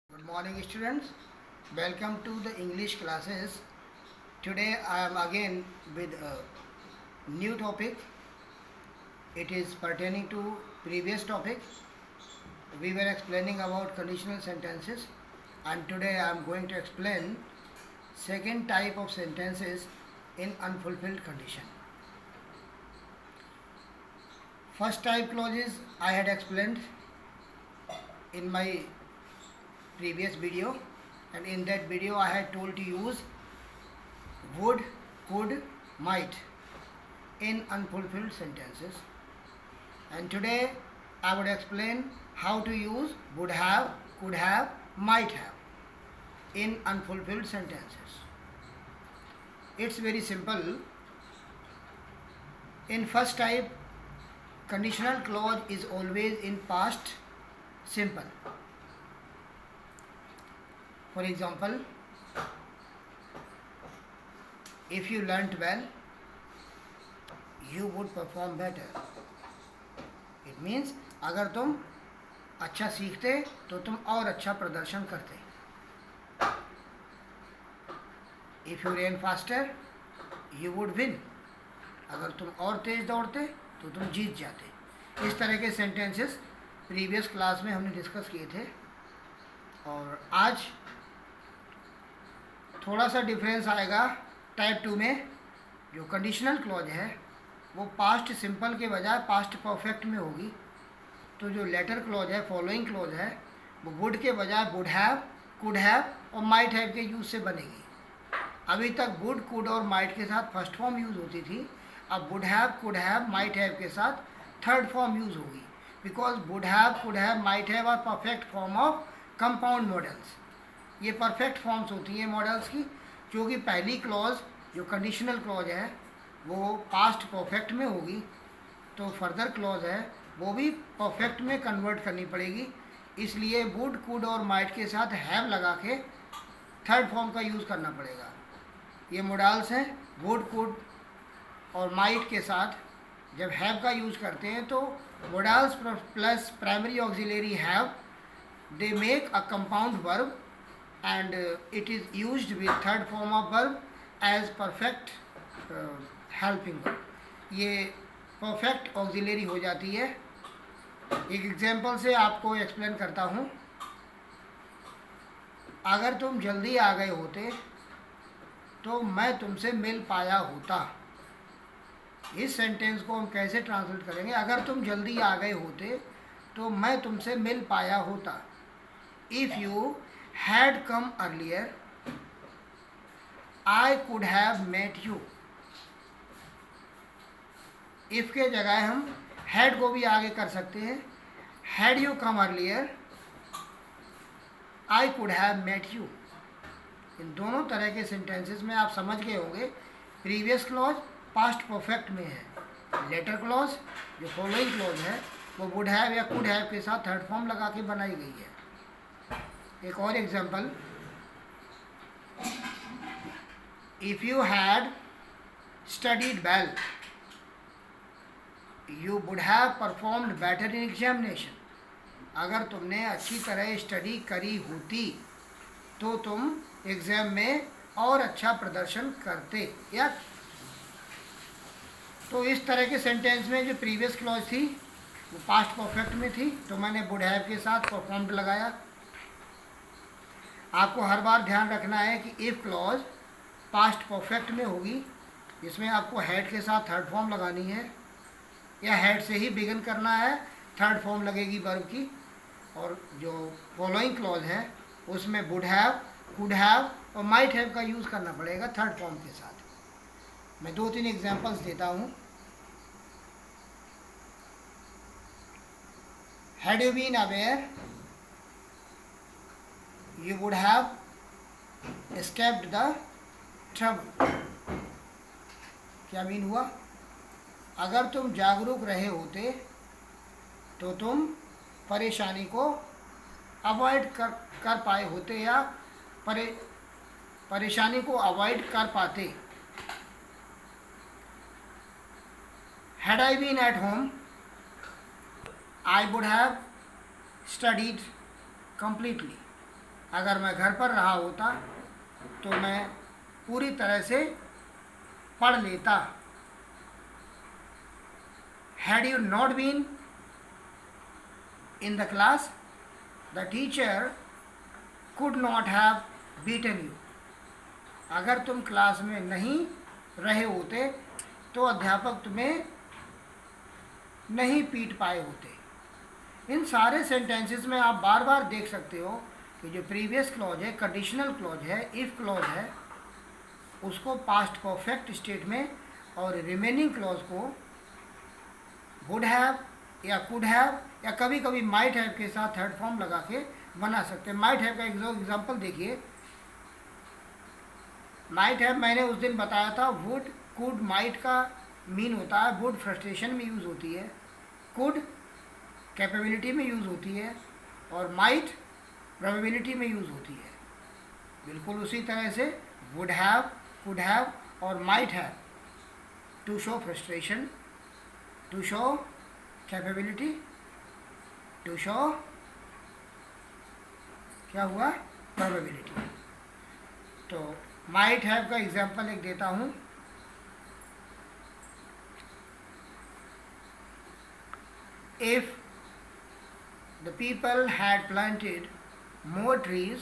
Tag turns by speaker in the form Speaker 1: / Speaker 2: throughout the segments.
Speaker 1: Good morning, students. Welcome to the English classes. Today I am again with a new topic. It is pertaining to previous topic. We were explaining about conditional sentences, and today I am going to explain second type of sentences in unfulfilled condition. First type clauses I had explained in my previous video, and in that video I had told to use would, could, might in unfulfilled sentences, and today I would explain how to use would have, could have, might have in unfulfilled sentences. It's very simple. In first type, conditional clause is always in past simple. For example, if you learnt well, you would perform better. It means अगर तुम अच्छा सीखते तो तुम और अच्छा प्रदर्शन करते. If you ran faster, you would win. अगर तुम और तेज दौड़ते तो तुम जीत जाते. इस तरह के सेंटेंसेस प्रीवियस क्लास में हमने डिस्कस किए थे, और आज थोड़ा सा डिफरेंस आएगा. टाइप 2 में जो कंडीशनल क्लॉज है वो पास्ट सिंपल के बजाय पास्ट परफेक्ट में होगी. तो जो लेटर क्लॉज है, फॉलोइंग क्लॉज है, वो वुड के बजाय वुड हैव, कुड हैव और माइट हैव के यूज़ से बनेगी. अभी तक वुड, कुड और माइट के साथ फर्स्ट फॉर्म यूज़ होती थी. अब would have, could have, might have के साथ थर्ड फॉर्म यूज़ होगी. Because would have, could have, might have are perfect form of compound modals. ये परफेक्ट फॉर्म्स होती हैं मॉडल्स की, जो कि पहली क्लॉज जो कंडीशनल क्लॉज है वो पास्ट परफेक्ट में होगी, तो फर्दर क्लॉज है वो भी परफेक्ट में कन्वर्ट करनी पड़ेगी. इसलिए वुड, कुड और माइट के साथ हैव लगा के थर्ड फॉर्म का यूज़ करना पड़ेगा. ये मॉडल्स हैं. वुड, कुड और माइट के साथ जब हैव का यूज़ करते हैं तो models plus primary auxiliary have, they make a compound verb, and it is used with third form of verb as perfect helping verb. ये perfect auxiliary हो जाती है. एक एग्जांपल से आपको एक्सप्लेन करता हूँ. अगर तुम जल्दी आ गए होते तो मैं तुमसे मिल पाया होता. इस सेंटेंस को हम कैसे ट्रांसलेट करेंगे? अगर तुम जल्दी आ गए होते तो मैं तुमसे मिल पाया होता. If you had come earlier, I could have met you. if के जगह हम had को भी आगे कर सकते हैं. had you come earlier, I could have met you. इन दोनों तरह के सेंटेंसेस में आप समझ गए होंगे प्रीवियस क्लॉज पास्ट परफेक्ट में है. लेटर क्लॉज जो फॉलोइंग क्लॉज है वो वुड हैव या कुड हैव के साथ थर्ड फॉर्म लगा के बनाई गई है. एक और example, if you had studied well, you would have performed better in examination. अगर तुमने अच्छी तरह स्टडी करी होती तो तुम एग्ज़ाम में और अच्छा प्रदर्शन करते. या तो इस तरह के सेंटेंस में जो प्रीवियस क्लॉज थी वो पास्ट परफेक्ट में थी, तो मैंने वुड हैव के साथ परफॉर्म्ड लगाया. आपको हर बार ध्यान रखना है कि इफ़ क्लॉज पास्ट परफेक्ट में होगी, जिसमें आपको हैड के साथ थर्ड फॉर्म लगानी है, या हैड से ही बिगिन करना है, थर्ड फॉर्म लगेगी वर्ब की. और जो फॉलोइंग क्लॉज है उसमें वुड हैव, कुड हैव और माइट हैव का यूज़ करना पड़ेगा थर्ड फॉर्म के साथ. मैं 2-3 एग्जांपल्स देता हूँ. Had you been aware, you would have escaped the trouble. क्या मीन हुआ? अगर तुम जागरूक रहे होते तो तुम परेशानी को अवॉइड कर पाए होते, या परेशानी को अवॉइड कर पाते. Had I been at home, I would have studied completely. अगर मैं घर पर रहा होता तो मैं पूरी तरह से पढ़ लेता। Had you not been in the class the teacher could not have beaten you. अगर तुम क्लास में नहीं रहे होते तो अध्यापक तुम्हें नहीं पीट पाए होते। इन सारे सेंटेंसेस में आप बार बार देख सकते हो कि जो प्रीवियस क्लॉज है, कंडीशनल क्लॉज है, इफ क्लॉज है, उसको पास्ट परफेक्ट स्टेट में और रिमेनिंग क्लॉज को वुड हैव या कुड हैव या कभी कभी माइट हैव के साथ थर्ड फॉर्म लगा के बना सकते हैं। माइट हैव का एग्जाम्पल देखिए। माइट हैव मैंने उस दिन बताया था, वुड कुड माइट का मीन होता है वुड फ्रस्ट्रेशन में यूज़ होती है, कुड कैपेबिलिटी में यूज़ होती है और माइट प्रोबेबिलिटी में यूज़ होती है। बिल्कुल उसी तरह से वुड हैव, कुड हैव और might have to show frustration, to show capability, to show क्या हुआ प्रोबेबिलिटी। तो माइट हैव का एग्जाम्पल एक देता हूँ। If the people had planted more trees,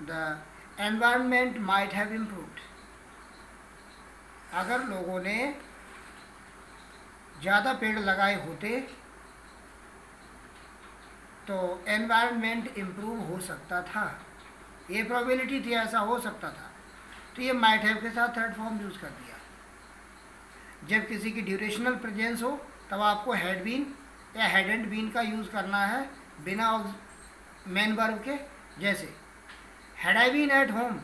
Speaker 1: the environment might have improved. अगर लोगों ने ज़्यादा पेड़ लगाए होते तो एनवायरनमेंट इम्प्रूव हो सकता था। ये प्रोबेबिलिटी थी, ऐसा हो सकता था। तो ये माइट हैव के साथ थर्ड फॉर्म यूज़ कर दिया। जब किसी की ड्यूरेशनल प्रेजेंस हो तब आपको हैड बीन या हैडेंट बीन का यूज़ करना है बिना मेन वर्ब के। जैसे had I been at home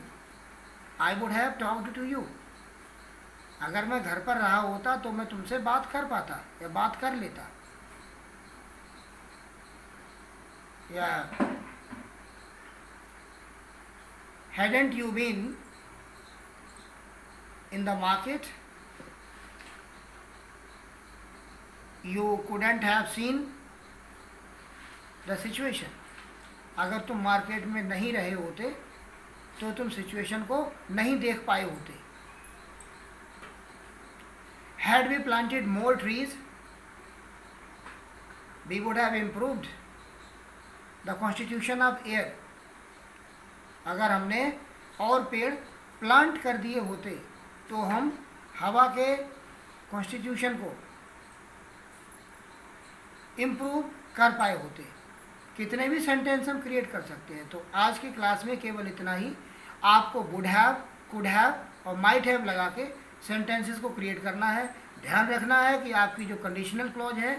Speaker 1: I would have talked to you. अगर मैं घर पर रहा होता तो मैं तुमसे बात कर पाता या बात कर लेता। या hadn't you been in the market you couldn't have seen the situation। अगर तुम मार्केट में नहीं रहे होते तो तुम सिचुएशन को नहीं देख पाए होते। Had we planted more trees we would have improved the constitution of air। अगर हमने और पेड़ प्लांट कर दिए होते तो हम हवा के कॉन्स्टिट्यूशन को इम्प्रूव कर पाए होते। कितने भी सेंटेंस हम क्रिएट कर सकते हैं। तो आज की क्लास में केवल इतना ही। आपको वुड हैव, कुड हैव और माइट हैव लगा के सेंटेंसेस को क्रिएट करना है। ध्यान रखना है कि आपकी जो कंडीशनल क्लॉज है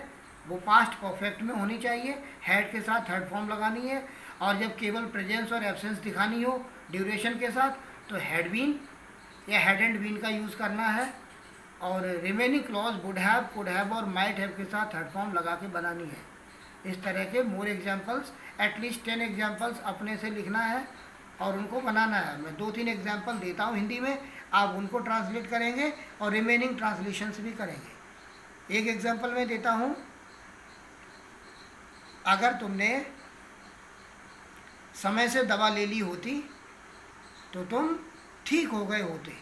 Speaker 1: वो पास्ट परफेक्ट में होनी चाहिए, हैड के साथ थर्ड फॉर्म लगानी है। और जब केवल प्रेजेंस और एब्सेंस दिखानी हो ड्यूरेशन के साथ तो हैड बीन या हैड एंड बीन का यूज़ करना है। और remaining clause would have, could have और माइट हैव के साथ थर्ड फॉर्म लगा के बनानी है। इस तरह के मोर एग्जांपल्स, एटलीस्ट 10 एग्जांपल्स अपने से लिखना है और उनको बनाना है। मैं 2-3 एग्जांपल देता हूँ हिंदी में, आप उनको ट्रांसलेट करेंगे और रिमेनिंग ट्रांसलेशंस भी करेंगे। एक एग्जांपल मैं देता हूँ। अगर तुमने समय से दवा ले ली होती तो तुम ठीक हो गए होते।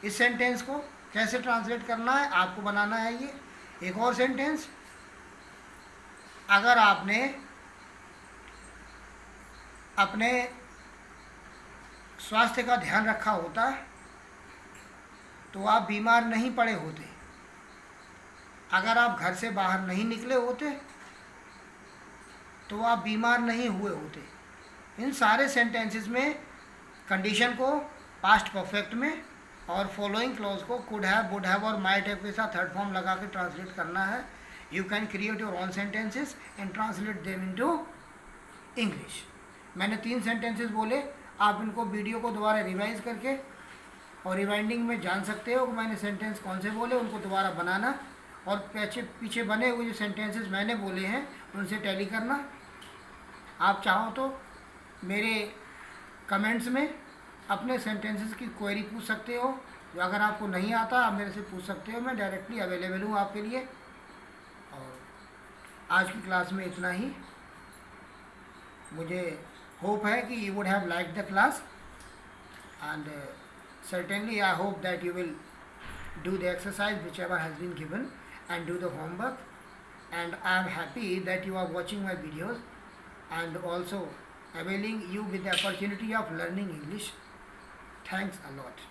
Speaker 1: इस सेंटेंस को कैसे ट्रांसलेट करना है आपको बनाना है ये। एक और सेंटेंस, अगर आपने अपने स्वास्थ्य का ध्यान रखा होता तो आप बीमार नहीं पड़े होते। अगर आप घर से बाहर नहीं निकले होते तो आप बीमार नहीं हुए होते। इन सारे सेंटेंसेस में कंडीशन को पास्ट परफेक्ट में और फॉलोइंग क्लॉज को कुड हैव, वुड हैव और माइट हैव के साथ थर्ड फॉर्म लगा के ट्रांसलेट करना है। You can create your own sentences and translate them into English. मैंने 3 सेंटेंसेस बोले, आप इनको वीडियो को दोबारा रिवाइज करके और रिवाइंडिंग में जान सकते हो कि मैंने सेंटेंस कौन से बोले, उनको दोबारा बनाना और पीछे बने हुए जो सेंटेंसेस मैंने बोले हैं उनसे टैली करना। आप चाहो तो मेरे कमेंट्स में अपने सेंटेंसेस की क्वेरी पूछ सकते हो। जो अगर आपको नहीं आता आप मेरे से पूछ सकते हो, मैं डायरेक्टली अवेलेबल हूँ आपके लिए। और आज की क्लास में इतना ही। मुझे होप है कि you would have like the class and certainly I hope that you will do the exercise whichever has been given and do the homework, and I am happy that you are watching my videos and also availing you with the opportunity of learning English. Thanks a lot.